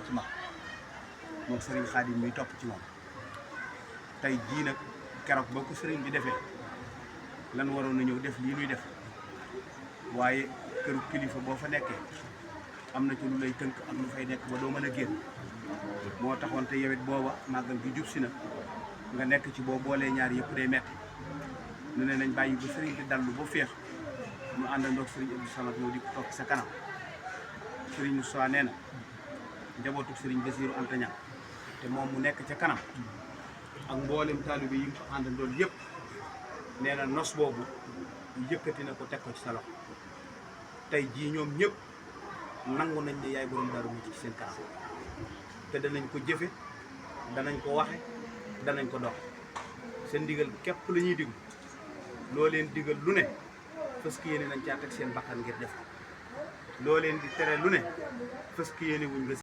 ci mag moom sëriñ Xaadim mi topp ci moom tey jii nag keroog boo ko sëriñ bi defee lan waroon na ñëw def lii nuy def waaye këru kilifa boo fa nekkee am na ci lu lay tënk ak lu fay nekk ba doo mën a génn moo taxoon te yewet booba màggal gi jub si na nga nekk ci boo boolee ñaar yëpp day metti nu ne nañ bàyyi ba sëriñ bi dallu ba féex ñu àndandoog sëriñ Abdou Samad ñëw di ko toog sa kanam sëriñ Moussa nee na njabootu sëriñ Bassirou Anta Niang te moom mu nekk ca kanam ak mboolem taalibe yi ko àndandoon yëpp nee na nos boobu yëkkati na ko teg ko ci sa loxo tey jii ñoom ñëpp nangu nañ ne yaay borom Daaru Muxti ci seen kanam te danañ ko jëfe danañ ko waxe danañ ko dox seen digal képp la ñuy diglu loo leen digal lu ne fës ki yéene nañ caa teg seen bakkan ngir def ko loo leen di tere lu ne fës ki yéene wuñ nga